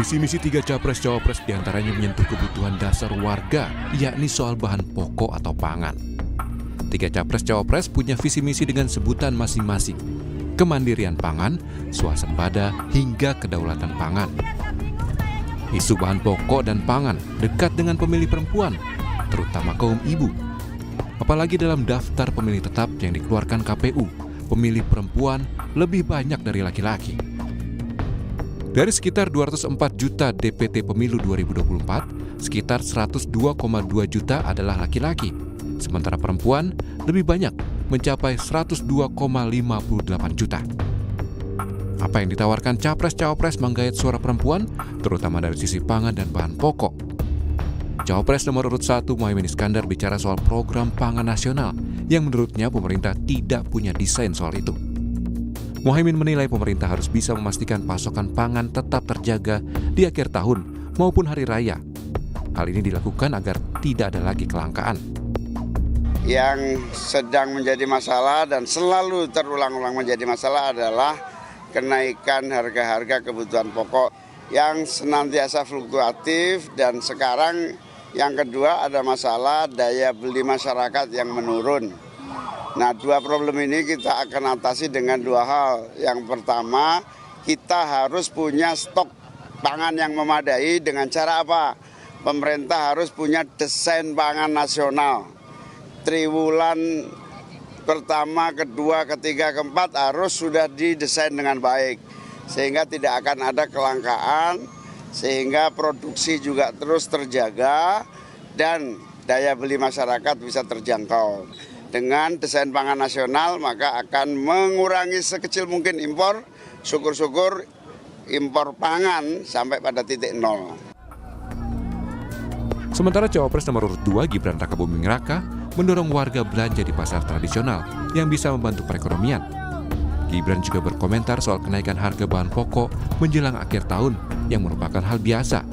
Visi misi 3 capres-cawapres diantaranya menyentuh kebutuhan dasar warga, yakni soal bahan pokok atau pangan. 3 capres-cawapres punya visi misi dengan sebutan masing-masing. Kemandirian pangan, swasembada, hingga kedaulatan pangan. Isu bahan pokok dan pangan dekat dengan pemilih perempuan, terutama kaum ibu. Apalagi dalam daftar pemilih tetap yang dikeluarkan KPU, pemilih perempuan lebih banyak dari laki-laki. Dari sekitar 204 juta DPT pemilu 2024, sekitar 102,2 juta adalah laki-laki. Sementara perempuan lebih banyak, mencapai 102,58 juta. Apa yang ditawarkan capres-cawapres menggait suara perempuan, terutama dari sisi pangan dan bahan pokok. Cawapres nomor urut 1 Muhaimin Iskandar bicara soal program pangan nasional yang menurutnya pemerintah tidak punya desain soal itu. Muhaimin menilai pemerintah harus bisa memastikan pasokan pangan tetap terjaga di akhir tahun maupun hari raya. Hal ini dilakukan agar tidak ada lagi kelangkaan. Yang sedang menjadi masalah dan selalu terulang-ulang menjadi masalah adalah kenaikan harga-harga kebutuhan pokok yang senantiasa fluktuatif, dan sekarang yang kedua ada masalah daya beli masyarakat yang menurun. Nah, 2 problem ini kita akan atasi dengan 2 hal. Yang pertama, kita harus punya stok pangan yang memadai dengan cara apa? Pemerintah harus punya desain pangan nasional. Triwulan pertama, kedua, ketiga, keempat harus sudah didesain dengan baik. Sehingga tidak akan ada kelangkaan, sehingga produksi juga terus terjaga dan daya beli masyarakat bisa terjangkau. Dengan desain pangan nasional maka akan mengurangi sekecil mungkin impor, syukur-syukur impor pangan sampai pada titik nol. Sementara Cawapres nomor urut 2 Gibran Rakabuming Raka mendorong warga belanja di pasar tradisional yang bisa membantu perekonomian. Gibran juga berkomentar soal kenaikan harga bahan pokok menjelang akhir tahun yang merupakan hal biasa.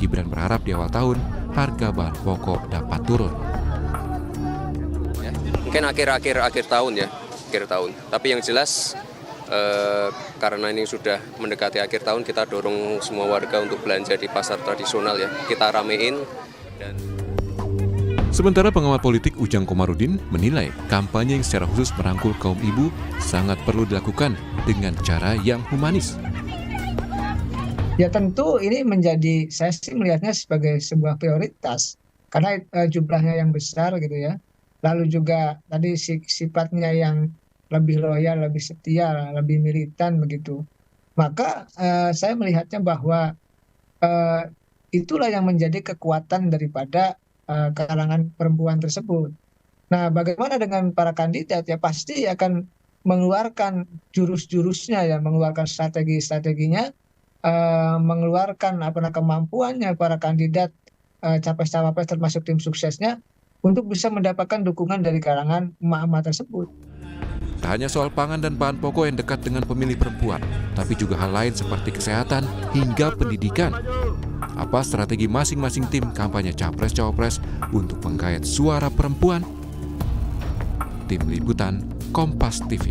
Gibran berharap di awal tahun harga bahan pokok dapat turun. Mungkin akhir tahun ya, akhir tahun. Tapi yang jelas karena ini sudah mendekati akhir tahun, kita dorong semua warga untuk belanja di pasar tradisional ya. Kita ramein. Sementara pengamat politik Ujang Komarudin menilai kampanye yang secara khusus merangkul kaum ibu sangat perlu dilakukan dengan cara yang humanis. Ya tentu ini menjadi, saya sih melihatnya sebagai sebuah prioritas karena jumlahnya yang besar gitu ya. Lalu juga tadi sifatnya yang lebih loyal, lebih setia, lebih militan begitu. Maka saya melihatnya bahwa itulah yang menjadi kekuatan daripada kalangan perempuan tersebut. Nah, bagaimana dengan para kandidat? Ya pasti akan mengeluarkan jurus-jurusnya ya, mengeluarkan strategi-strateginya, mengeluarkan kemampuannya para kandidat capres-cawapres termasuk tim suksesnya untuk bisa mendapatkan dukungan dari kalangan emak-emak tersebut. Tak hanya soal pangan dan bahan pokok yang dekat dengan pemilih perempuan, tapi juga hal lain seperti kesehatan hingga pendidikan. Apa strategi masing-masing tim kampanye capres-cawapres untuk menggait suara perempuan? Tim Liputan Kompas TV.